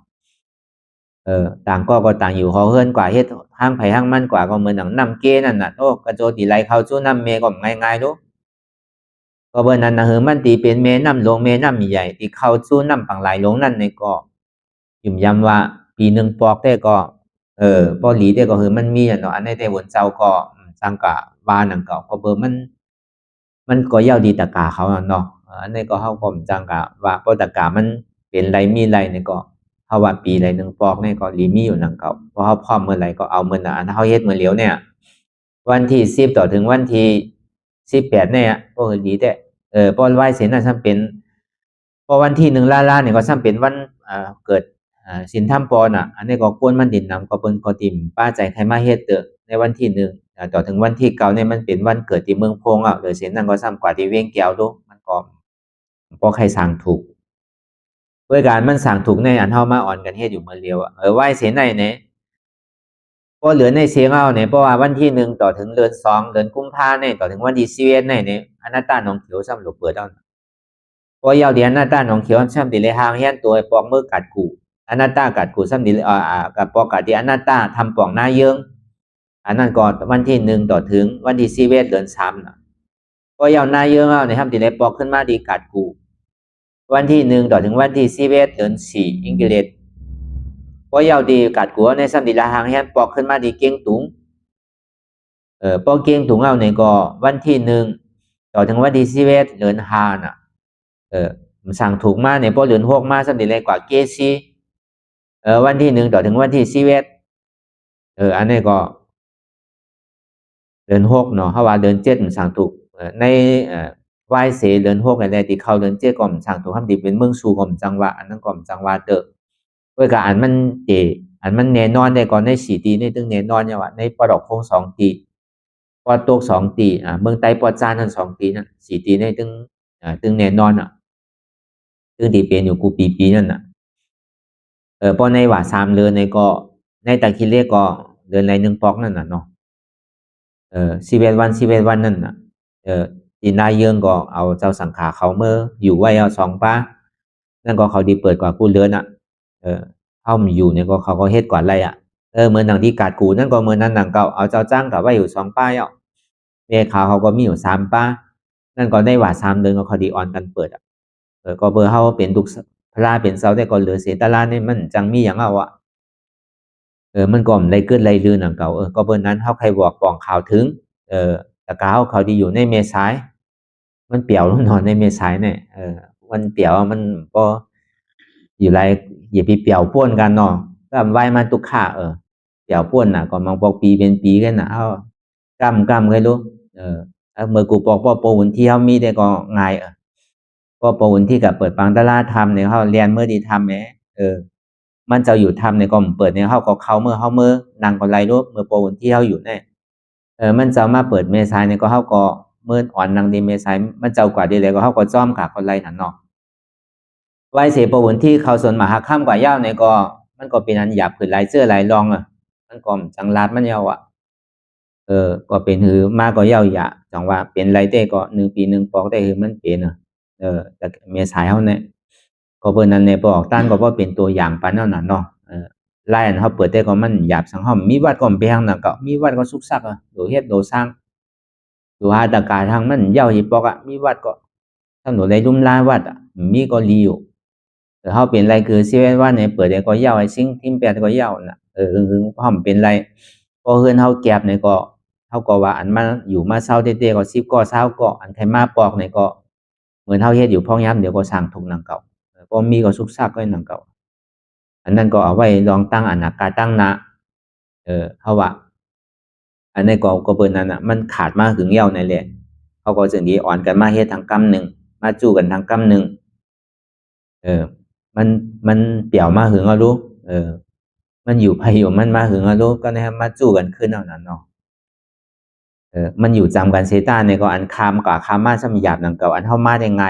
A: ต่างก็ต่างอยู่เฮาเฮือนกว่าเฮ็ดห้างไผห้างมันกว่าก็เหมือนหนังนำเกนั่นน่ะโอ้กระโจติไหลเข้าสู่น้ำเมก็ง่ายๆดูก็เบิ่นนั้นน่ะมันตีเป็นแม่น้ำหลวงแม่น้ำใหญ่ที่เข้าสู่น้ำปังไหลลงนั่นนี่ก็ยืนยันว่าปีหนึ่งปอกได้ก็พอหลีได้ก็คือมันมีเนาะอันในแต่วนเจ้าก็สังกะวานังก็เบอร์มันก็ยาวดีตะกาเขาเนาะอันนี้ก็เฮาก็จังกะว่าเพราะตะกามันเป็นไรมีไรนี่ก็เฮาว่าปีไรหนึ่งปอกนี่ก็หลีมีอยู่นังเก่าเพราะเฮาพร้อมเมื่อไรก็เอาเมื่อนั้นอันเฮาเฮ็ดมื้อเหลียวเนี่ยวันที่10ต่อถึงวันที่18เนี่ยก็คือดีแต่เพราะไหว้เสนาซ้ำเป็นพอวันที่1ล้านๆนี่ก็ซ้ำเป็นวันเกิดสินธรรมปอนอันนี้ก็กวนมันดินนำก็เปิ้นก็ติ่มป้าใจใครมาเฮ็ดเด้อในวันที่1ต่อถึงวันที่9เนี่ยมันเป็นวันเกิดที่เมืองพงหรือเส้นนั้นก็ซ้ำกว่าที่เวียงแก้วดูมันก็บ่ใครสร้างถูกด้วยการมันสร้างถูกในอันเฮามาอ่อนกันเฮ็ดอยู่มื้อเดียวไหว้เส้นไหนเนี่ยบ่เหลือในเสียงเอาเนี่ยเพราะว่าวันที่1ต่อถึงเดือน2เดือนกุมภาเนี่ยต่อถึงวันที่11เนี่ยอนัตตาหนองเขียวซ้ำหลบเปิดเอาพอยาวเดียนอนัตตาหนองเขียวซ้ำติเลยหางเฮียนตัวปอกมือกัดกูอนัตตากัดกูซ้ำดีกับปอกกัดที่อนัตตาทำปองหน้าเยิงอันนั้นก็วันที่1ต่อถึงวันที่11เดือน3ก็ยาวหน้าเยิงเอาในทำติเลยปอกขึ้นมาดีกัดกู วันที่1ต่อถึงวันที่11เดือน4อังกฤษพอยาวดีกัดกัวในสัมดิลาหางแฮนปอกขึ้นมาดีเก่งตุงปอกเก่งตุงเอาในก็วันที่1ต่อถึงวันที่11เดือน5น่ะมันสั่งถูกมาในพอเดือน6มาสัมดิเลยกว่าเกซีวันที่1ต่อถึงวันที่11อันนี้ก็เดือน6เนาะเฮาว่าเดือน7มันสั่งถูกในวายเสเดือน6อะไรที่เข้าเดือน7ก็มันสั่งถูกคำที่เป็นเมืองสู่ก็มันจังหวะอันนั้นก็มันจังหวะเด้อเว้ยก็อันมันอันมันแน่นอนได้ก่อนใน4ตีนี่ตึงแน่นอนเนี่ยว่าในปลอกคง2ตีปอตก2ตีเมืองไต้ปอจานนั่น2ตีนั่น4ตีนี่ตึงแน่นอนตึงที่เป็นอยู่กูปีนั่นน่ะพอในว่า3เดือนในก็ในตะคิเลก็เดือนไร1ปอกนั่นน่ะเนาะ11วันนั่นน่ะที่นายเยิงก็เอาเจ้าสังขาเขาเมื่ออยู่ไว้เอา2ป้านั่นก็เขาดีเปิดกว่ากูเลือนเข้ามาอยู่เนี่ยก็เขาก็เฮ็ดก่อนไรเมื่อหนังที่กาดกูนั่นก็เมื่อนั้นหนังเก่าเอาเจ้าจ้างกับไว้อยู่2ป้าเมียเขาก็มีอยู่3ป้านั่นก็ได้ว่า3เดือนก็เขาดีออนกันเปิดก็เบอร์เขาเป็นทุกพระเป็นเสาได้ก็เหลือเสียตาลานี่มันจังมีอย่างเอามันก็ได้เกิดไรลือหนังเก่าก็เบอร์นั้นเขาใครบอกปองข่าวถึงตะกาเขาดีอยู่ในเมษายมันเปี่ยวลงนอนในเมษายเนี่ยมันเปี่ยวมันก็อยู่ไรอย่าไปเปี่ยวพ่นกันเนาะก็ไหวมาตุกข่าเปี่ยวพ่นน่ะก็มังปอกปีเป็นปีกันน่ะเอากำเคยรู้เมื่อกูปอกปวนที่เขามีได้ก็ง่ายก็ปวนที่กับเปิดปังตลาดทำเนี่ยเขาเรียนเมื่อดีทำแหมมันจะอยู่ทำในก็เปิดเนี่ยเขาเมื่อนางก็ไรรู้เมื่อปวนที่เขาอยู่เนี่ยมันจะมาเปิดเมษายเนี่ยก็เขาก็เมื่ออ่อนนางดีเมษายมันเจ้ากว่าดีเลยก็เขาก็จ้อมขาคนไรหันเนาะไว้เสียประวนที่เขาส่วนมหาข้ามกว่าย่าเนี่ยก็มันก็เป็นอันหยาบผืนลายเสื้อลายรองมันก็จังลาดมันยาวก็เป็นหือมากก็ยาวหยาจังว่าเป็นไรเต้ก็1 ปี 1ปอกได้คือมันเป็นแต่เมษายเขาเนี่ยก็เปิดนั้นในปอกต้านก็เป็นตัวอย่างปันนั่นน่ะเนาะไล่อันเขาเปิดได้ก็มันหยาบสังห้อมมีวัดก็เพียงน่ะก็มีวัดก็สุกซักดูเฮ็ดดูสร้างดูหาตะกาทางมันยาวหิปอกมีวัดก็ทั้งหนูในรุ่มลาวัดมีก็ลีอยู่แต่เขาเป็นไรคือ11วันเนี่ยเปิดได้ก็ยาวไอ้สิ่งที่8ก็ยาวน่ะคือพร้อมเป็นไรพอเฮือนเขาแก็บเนี่ยก็เขาก็ว่าอันมาอยู่มาเศร้าเต้ๆก็10ก็20ก็อันไทมาปอกเนี่ยก็เหมือนเขาเฮ็ดอยู่พ่องย้ำเดี๋ยวก็สร้างทุกหนังเก่าพอมีก็สุกซักก็หนังเก่าอันนั้นก็เอาไว้ลองตั้งอนาคาตั้งนะเขาว่าอันนี้ก็เปิดนั้นมันขาดมาถึงเย้าในแหละเขาก็จึงดีอ่อนกันมาเฮ็ดทางกำหนึ่งมาจู้กันทางกำหนึ่งมันเปี่ยวมาหึงเอารู้มันอยู่ไปอยู่มันมาหึงเอารู้ก็นะครับมาจู้กันขึ้นเอานั้นเนาะมันอยู่จำกันเซต้าในก็อันคามกับคามมาซ้ำหยาบหนังเก่าอันเท่ามาได้ไง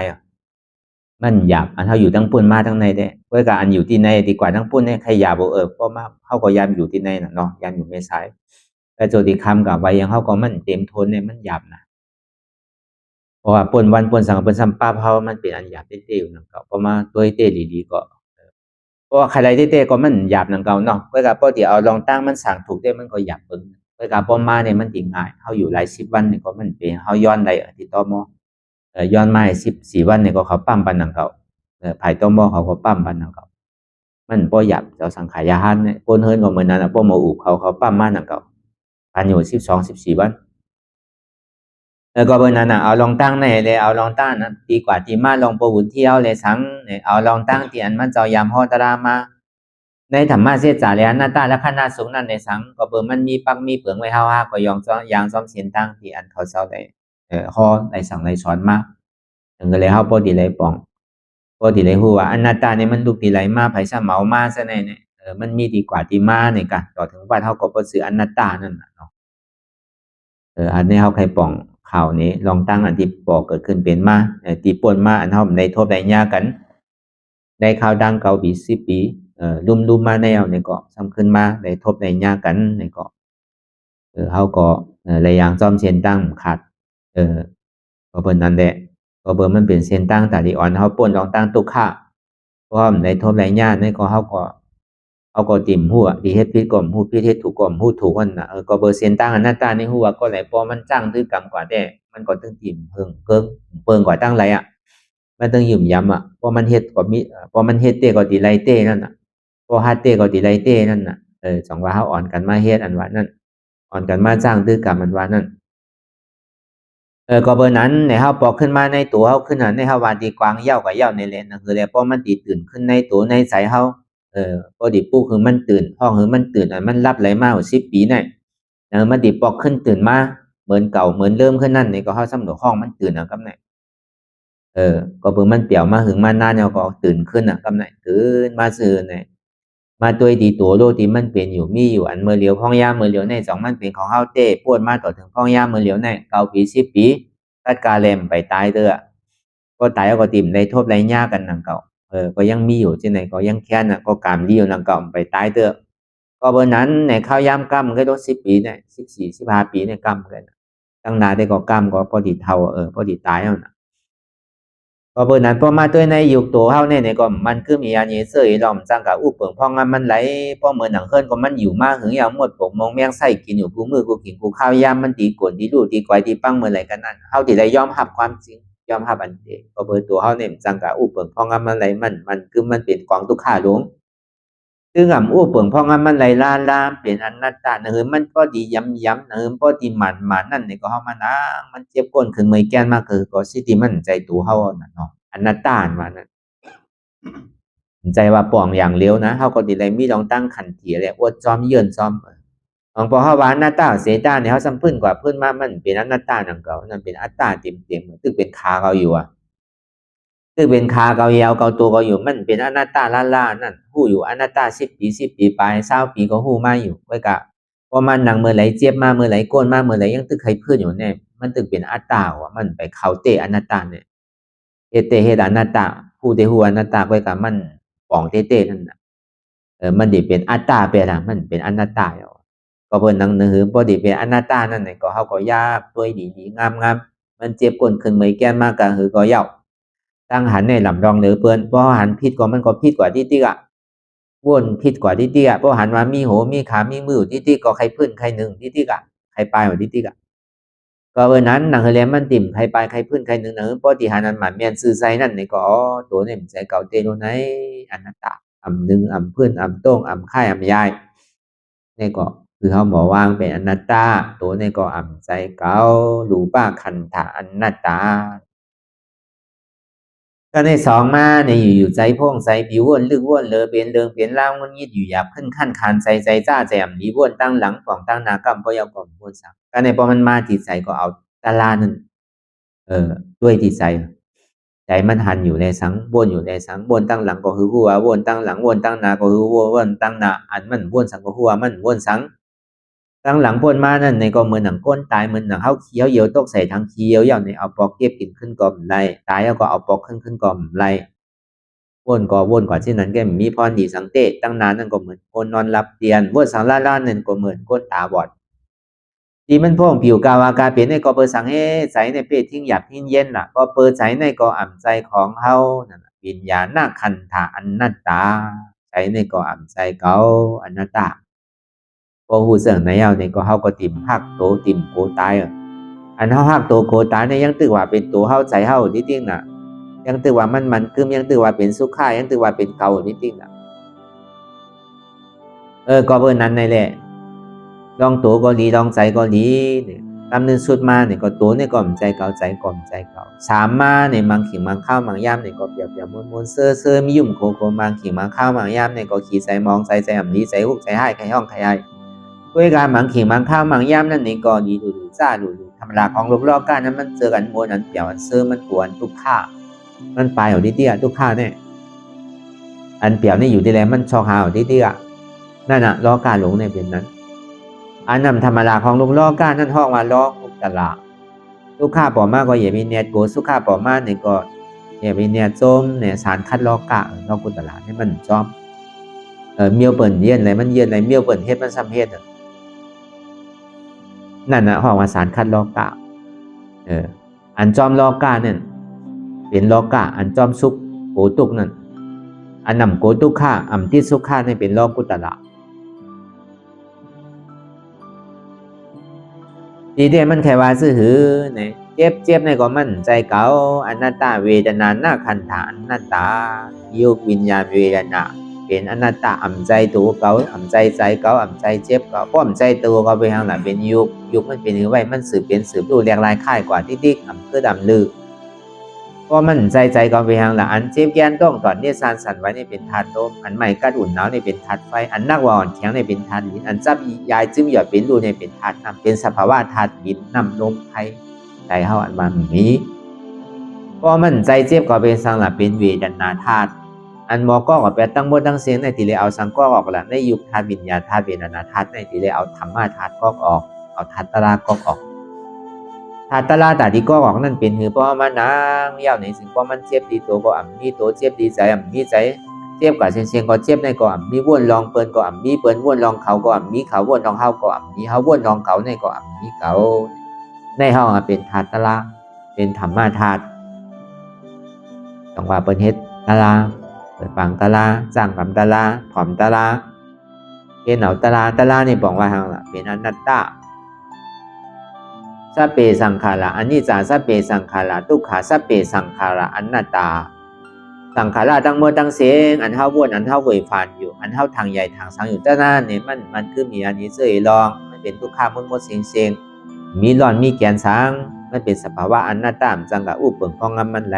A: มันหยาบอันเท่าอยู่ทั้งปุ่นมาทั้งในได้เพื่อกับอันอยู่ที่ในดีกว่าทั้งปุ่นเนี่ยใครหยาบเพราะมาเขาก็ยามอยู่ที่ในน่ะเนาะยามอยู่เมษายแต่โจดีคำกับไว้ยังเขาก็มันเต็มทนเนี่ยมันหยาบนะเพราะว่าป่นวันป่นสังป่นซ้ำป้าเขามันเป็นอันหยาบเต้ๆอยู่หนังเก่าเพราะมาตัวเต้ดีๆก็เพราะว่าใครไรเต้ๆก็มันหยาบหนังเก่าเนาะเพื่อกับพอที่เอาลองตั้งมันสั่งถูกได้มันก็หยาบเบิ่งเพื่อกับพอมาเนี่ยมันติง่ายเขาอยู่หลาย10 วันเนี่ยก็มันเป็นเขาย้อนได้ที่ต่อมย้อนมา14 วันเนี่ยก็เขาปั้มปันหนังเก่าภายต่อมเขาก็ปั้มปันหนังเก่ามันบ่หยาบเจ้าสังขายาหันเนี่ยปนเฮิรนก็เหมือนนั้นพอมาอุบเขาปั้มมาหนังเก่าปันอยู่12-14 วันแล้วก็เบอร์นั้นเอาลองตั้งในเลยเอาลองตั้งนั้นดีกว่าที่มาลองประวุนเที่ยวเลยสังเนี่ยเอาลองตั้งที่อันมันเจ้ายามฮอตรามาในธรรมะเสจาแล้วหน้าตาและขนาดสูงนั้นในสังก็เบอร์มันมีปักมีเปลืองไว้5ก็ยองยางซ้อมเสียนตั้งที่อันเขาเจ้าได้ฮอในสังในสอนมาถึงก็เลยเฮาบ่ดีเลยปองบ่ดีเลยฮู้ว่าอันหน้าตานี่มันลูกดีไหลมาไผซะเมามาซะแน่เนี่ยมันมีดีกว่าที่มานี่กะต่อถึงว่าเฮาก็บ่ซื้ออันหน้าตานั่นน่ะเนาะอันนี้เฮาใครปองข่าวนี้ลองตั้งอันที่ปอกเกิดขึ้นเป็นมาตีป่นมาอันเฮาได้ทบได้ยากันได้ข่าวดังเก่าปี10 ปีลุ่มมาแนวนี่ก็ซ้ำขึ้นมาได้ทบได้ยากันนี่ก็เฮาก็หลายอย่างซ่อมเส้นตั้งขาดก็เพิ่นนั่นแหละก็เบิ่มันเป็นเส้นตั้งตาดีอ่อนเฮาป่นลองตั้งตุกข่าพร้อมได้ทบได้ยานี่ก็เฮาก็ติ่มฮู้ที่เฮ็ดผิดก็ฮู้ผิดเฮ็ดถูกก็ฮู้ถูกนั่นน่ะก็เบอร์เส้นตั้งอันหน้าตานี่ฮู้ว่าก็ไหลพอมันจังถือกรรมกว่าแต่มันก็ถึงติ่มเพิงกว่าตั้งไหล มันต้องยุ่มย้ำอ่ะพอมันเฮ็ดก็มีพอมันเฮ็ดเต้ก็ติไลเต้นั่นน่ะพอฮัดเต้ก็ติไลเต้นั่นน่ะจังว่าเฮาอ่อนกันมาเฮ็ดอันว่านั่นอ่อนกันมาสร้างตื้อกรรมอันว่านั่นก็เบอร์นั้นในเฮาปอกขึ้นมาในตัวเฮาขึ้นน่ะในเฮาว่าดีกวางเหย้าก็เหย้าในเลนนั่นคือแล้วพอมันติตื่นขึ้นในตัวในใจเฮาพอดิปลุกคือมันตื่นห้องคือมันตื่นอันมันรับไหลมา10ปีนั่นมันดิปอกขึ้นตื่นมาเหมือนเก่าเหมือนเริ่มขึ้นนั่นนี่ก็เฮาสำรวจห้องมันตื่นน่ะกับไหนก็เบิ่งมันเปี่ยวมาหึงมานานแล้วก็ตื่นขึ้นน่ะกับไหนตื่นมาซื่อนี่มาตัวดีตัวโลที่มันเป็นอยู่มีอยู่อันเมื่อเหลียวพ้องยามเมื่อเหลียวในสองมันเป็นของเฮาเต้ปวดมาต่อถึงพ้องยามเมื่อเหลียวใน9ปี10ปีตัดกาแลมไปตายเด้อก็ตายแล้วก็ติ่มได้ทบได้ยากันนังเก่าก็ยังมีอยู่ที่ไหนก็ยังแค้นน่ะก็กามดีอยู่นังเก่าไปตายเด้อก็เบอร์นั้นในข้าวยามกรรมก็โดน10ปีเนี่ย14 15ปีเนี่ยกรรมกันตั้งนานได้ก็กรรมก็พอดีเท่าพอดีตายแล้วน่ะก็เบอร์นั้นพอมาด้วยในยุคตัวเฮาเนี่ยก็มันคือมีอันนี้เสยล้อมจังกับอุปเปิงพ่องมันไหลพอเหมือนหนังเฮิรนก็มันอยู่มาหึงยามหมดปกมองแมงไส้กินอยู่กูมือกูกินกูข้าวยามมันตีกวนตีลู่ตีก้อยตีปังเมื่อไหร่กันนั่นเฮาสิได้ยอมรับความจริงยอมรับอันเดีก็เบอร์ตัวเฮาเนี่ยจังกับอุปเปิงพ่องมันไหลมันคือมันเป็นกองทุกขาหลงซึ่งอุปเปิงพ่องมันไหลลาเป็นอนัตตามันพอดีย้ำพอดีหมันนั่นนี่ก็เฮามานะมันเจ็บก้นขึ้นเมื่อยแก่นมากคือก็สิที่มันใจตัวเฮานั่นเนาะอนัตตาว่านั่นใจว่าปองอย่างเร็วนะเฮาก็สิได้มีลองตั้งขันทีแหละอวดจอมเยือนจอมของพอเฮาว่าอนัตตาเสตาเนี่ยเฮาซ้ำพื้นกว่าพื้นมามันเป็นอนัตตานั่นเก่านั่นเป็นอัตตาเต็มๆตึกเป็นขาเก่าอยู่ตึกเป็นขาเก่ายาวเก่าตัวเก่าอยู่มันเป็นอนัตตาล่าๆนั่นฮู้อยู่อนัตตา10ปี10ปีไป20ปีก็ฮู้มาอยู่ไว้กะพอมันนั่งเมื่อไหร่เจ็บมาเมื่อไหร่โกนมาเมื่อไหร่ยังตึกให้พื้นอยู่แน่มันตึกเป็นอัตตาว่ามันไปเข้าเตอนัตตาเนี่ยเอเตเฮดอนัตตาผู้เตหูอนัตตาไว้กะมันปองเต้ๆนั่นน่ะมันดิเป็นอัตตาไปล่ะมันเป็นอนัตตาแล้วก็เพิ่นนั่งนึกบ่ได้เป็นอนัตตานั่นนี่ก็เฮาก็ยากตัวดีๆงามๆมันเจ็บก้นขึ้นเมื่อยแก่นมากก็คือก็เหย้าตั้งหันในลำรองเหลือเปิ้นบ่หันผิดก็มันก็ผิดกว่าที่ติอะวนผิดกว่าที่ติอะบ่หันว่ามีหูมีขามีมือที่ติก็ใครพื้นใครหนึ่งที่ติอะใครปลายว่าที่ติอะก็เออนั้นหนังเฮเลมมันติ่มใครปลายใครพื้นใครหนึ่งปฏิหารนั้นหมันแม่นซื่อไสนั่นนี่ก็ตัวนี่มันใจเก่าเตโลไหนอนัตตาอำนึงอำพื้นอำโต้งอำค่ายอำยายนี่ก็คือเขาบอกวางเป็นอนัตตาตัวนี่ก็อำใจเก่ารูปะขันธะอนัตตาก็ในสองมาในอยู่ใจพ่งใจผิววนลึกวนเลอเป็นเดิงเป็นล่างมันยิดอยู่หยาบขึ้นขั้นคานใจจ้าแจมดีวนตั้งหลังฝ่องตั้งหนากำพยากรวนสักก็ในพอมันมาจิตใจก็เอาตาลานั่นด้วยจิตใจใจมันหันอยู่ในสังวนอยู่ในสังวนตั้งหลังก็คือหัววนตั้งหลังวนตั้งหนาก็คือวนตั้งหนาอันมันวนสังก็หัวมันวนสังตั้งหลังพ้นมานั่นในก็เหมือนหนังก้นตายเหมือนหนังเฮาเคี้ยวเยียวตกใส่ทั้งเคี้ยวอย่างในเอาปอกเก็บกินขึ้นก่อมไรตายแล้วก็เอาปอกขึ้นก่อมไรวนกว่าที่นั้นแกมีพรดีสังเตตั้งนานนั่นก็เหมือนคนนอนหลับเตียนวนสังล่านั่นก็เหมือนก้นตาบอดที่มันพ่องผิวกาวากาเปลี่ยนในก็เปิดสังใสในเปทิ้งหยาบทิ้งเย็นล่ะก็เปิดใสในก็อ่ำใจของเฮานั่นวิญญาณนาคันธาอนัตตาใสในก็อ่ำใจเก่าอนัตตาพอหูเสื่องในเอาเนี่ยก็เฮาก็ติ่มหักโตติ่มโกตายอันเฮาหักโตโกตายเนี่ยยังตึกว่าเป็นตัวเฮาใจเฮาจริงๆน่ะยังตึกว่ามันคือยังตึกว่าเป็นสุขายังตึกว่าเป็นเก่าจริงๆน่ะก็เบิ่นนั้นในแหละลองตัวก็ดีลองใจก็ดีเนี่ยตามนึงสุดมาเนี่ยก็ตัวเนี่ยก็ใจเก่าใจก่อมใจเก่าสามมาเนี่ยมังขิงมังข้าวมังย่ำเนี่ยก็เปรียบมวนเซ่อมียุ่มโคมังขิงมังข้าวมังย่ำเนี่ยก็ขี่ใจมองใจอ่ำดีใจฮุกใจให้ใครห้องใครให้ด้วยการมังขิงมังข้าวมังย่ำนั่นนี่ก็ดีดูซ่าดูธรรมดาของโลกรอบกันนั้นมันเจอกันมวนนั้นเปรียวอันเซ่อมันปวนทุกข้ามันปลายอยู่ที่เตี้ยทุกข้าเนี่ยอันเปรียวนี่อยู่ที่แลมันชอกหาอยู่ที่เตี้ยนั่นน่ะล้อการหลงเนี่ยเป็นนั้นอันนำธรรมดาของลูกล้อก้านั่นห้องว่าล้ออุตละลูกค้าปอมาก็อย่ามีเนียดโกสุขาปอมาเนี่ยก็อย่ามีเนียดโจมเนี่ยสารคัดล้อกะล้อกุตละนี่มันจอมเมียวเปิ่นเย็นอะไรมันเย็นอะไรเมียวเปิ่นเฮ็ดมันซ้ำเฮ็ดนั่นน่ะห้องว่าสารคัดล้อกะอันจอมล้อกะเนี่ยเป็นล้อกะอันจอมสุกโกตุกนั่นอันนำโกตุกข้าอัมที่สุขาเนี่ยเป็นล้อกุตละดีเดียมันแค่ว่าซื่อหือเนี่ย เจ็บในก็มั่นใจเก่าอนัตตาเวทนาหน้าขันธาอนัตตายุควิญญาณเวทนาเป็นอนัตตาอ่ำใจตัวเก่าอ่ำใจเก่าอ่ำใจเจ็บเก่าเพราะอ่ำใจตัวก็ไปทางหลังเป็นยุคมันเป็นไว้มันสืบเป็นสืบดูเรียงรายค่ายกว่าที่ดิกอ่ำคือดำลือเพราะมันใจก็ไปทางหลังอันเจ็บแก่นต้องตอนนี้สั่นไว้นี่เป็นธาตุลมอันใหม่กัดอุ่นหนาวนี่เป็นธาตุไฟอันนักว่าอ่อนแข็งนี่เป็นธาตุดินอันจับยายจึ้มหยอดเป็นรูนี่เป็นธาตุน้ำเป็นสภาวะธาตุดินน้ำลมไฟใจเฮาอันมันนี้เพราะมันใจเจ็บก็เป็นสังหลับเป็นเวทนาธาตุอันหมอก็ออกไปตั้งหมดตั้งเสียงในที่เลยเอาสังก็ออกละในยุคธาตุวิญญาณธาตุเวทนาธาตุในที่เลยเอาธรรมะธาตุก็ออกเอาธาตุตราก็ออกธาตุตราแต่ที่ก็ออกนั่นเป็นคือเพราะมันนางยาวในสิ่งเพราะมันเจ็บดีตัวก็อ่ำมีตัวเจ็บดีใจอ่ำมีใจเจ็บกับเสียงก็เจ็บในก็อ่ำมีว่นลองเปิ้นก็อ่ำมีเปิ้นว่นลองเขาก็อ่ำมีเขาว่นลองเฮาก็อ่ำมีเฮาว่นลองเขาในก็อ่ำมีเขาในเฮาเป็นธาตุตราเป็นธรรมะธาตุจังว่าเปิ้นเฮ็ดตราเปิดฟังตาลาสร้างกรรมตาลาถ่อมตาลาเป็นเอาตาลานี่บอกว่าทางละเป็นอนัตตาสัพเพสังขาระอนิจจาสัพเพสังขาระทุกขาสัพเพสังขาระอนัตตาสังขาระทั้งหมดทั้งเสียงอันเฮาวนอันเฮาเวยผ่านอยู่อันเฮาทางใหญ่ทางสังอยู่แต่นั้นนี่มันคือมีอันนี้เสยรองมันเป็นทุกขาหมดเสียงมีร้อนมีแกนสังมันเป็นสภาวะอนัตตาจังกะอุปเปิงของมันไหล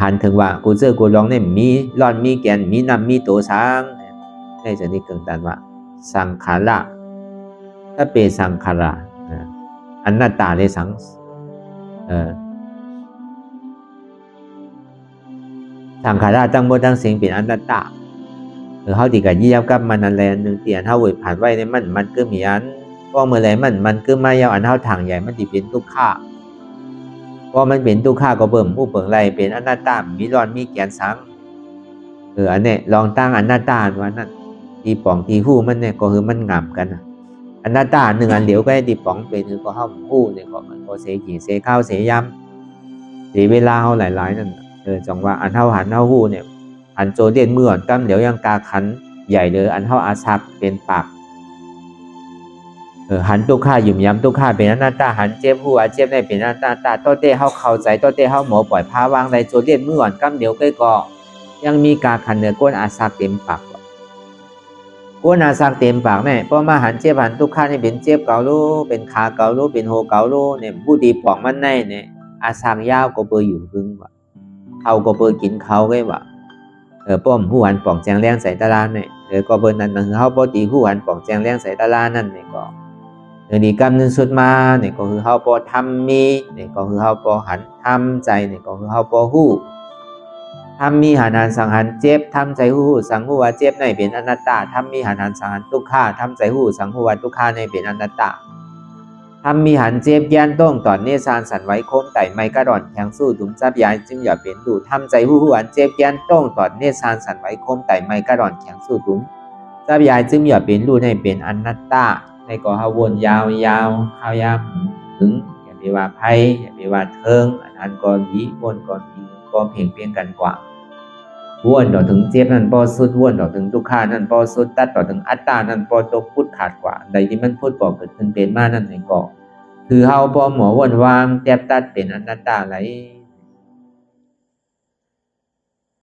A: หันถึงว่ากูเจอกูลองเนี่ยมีร้อนมีแกนมีน้ำมีตัวสังในส่วนนี้เกิดกันว่าสังขาระถ้าเป็นสังขาระอนัตตาในสังสังขาระตั้งหมดทั้งสิ่งเป็นอนัตตาเขาดีกับยี่ยมกับมันอะไรหนึ่งเตียนเขาเวยผ่านไว้ในมันก็มีอันก็เมื่อไรมันก็ไม่ยาวอันเขาทางใหญ่มันดีเป็นทุกข้าพอมันเป็นทุกข้าก็เบิ่มผู้เปิงไรเป็นอนัตตามีร้อนมีแกนสังอันนี้ลองตั้งอนัตตาว่านั่นทีป่องทีหู้มันเนี่ยก็คือมันงามกันอนัตตาหนึ่งอันเดียวก็ให้ทีป่องเป็นคือก็ห้องหู้เนี่ยก็มันก็เสียกี่เสียข้าวเสียยำเสียเวลาเขาหลายๆนั่นจังว่าอันเท่าหันเท่าหู้เนี่ยอันโจเด่นเมื่อนตั้มเดี๋ยวยังกาขันใหญ่เลยอันเท่าอาซักเป็นปากหันตุค่าหยุ่มย้ำตุค่าเป็นอนัตตาหันเจ็บหัวเจ็บในเป็นอนัตตาโตเต้เข้าเข้าใจโตเต้เข้าหมอปล่อยผ้าวางในโจเด่นเมื่อนตั้มเดี๋ยวก็ยังมีกาขันเนื้อก้นอาซักเต็มปากก้นอาซักเต็มปากเนี่ยเพราะมาหันเจ็บหันตุค่านี่เป็นเจ็บเกาลูเป็นขาเกาลูเป็นโหเกาลูเนี่ยผู้ดีป่องมันในเนี่ยอาซักยาวก็เบออยู่พึงว่าเขาก็เบอกินเขาไว้ว่าป้อมผู้หันป่องแจงแรงใส่ตาลาเนี่ยก็เบอนั้นเขาปกติผู้หันป่องแจงแรงใส่ตาลานั่นเนี่ยก็ดีกรรมนึงสุดมาเนี่ยก็คือเขาปอทำมีเนี่ยก็คือเขาปอหันทำใจเนี่ยก็คือเขาปอหู้ทำมีหันสังหันเจ็บทำใจหู้สังหู้ว่าเจ็บในเป็นอนัตตาทำมีหันสังหันทุกขาทำใจหู้สังหู้ว่าทุกขาในเป็นอนัตตาทำมีหันเจ็บแย่นต้องตอนเนสานสันไว้โคมไต่ไม่กระดอนแข็งสู้ถุงจับยายจึงอย่าเป็นดูทำใจหู้หันเจ็บแย่นต้องตอนเนสานสันไว้โคมไต่ไม่กระดอนแข็งสู้ถุงจับยายจึงอย่าเป็นดูในเป็นอนัตตาในก็เขาวนยาวข้าวยามถึงอย่าไปว่าไพ่อย่าไปว่าเทิงอันก่อนยีวนก่อนยีก็เพ่งเพียงกันกว่าวนต่อถึงเจ็บนั่นพอสุดวนต่อถึงทุกขานั่นพอสุดตัดต่อถึงอัตตานั่นพอตกพุทธขาดกว่าใดที่มันพูดบอกเกิดขึ้นเป็นมานั่นในก็คือเฮาพอหมอวนวางแทบตัดเป็นอนัตตาไหล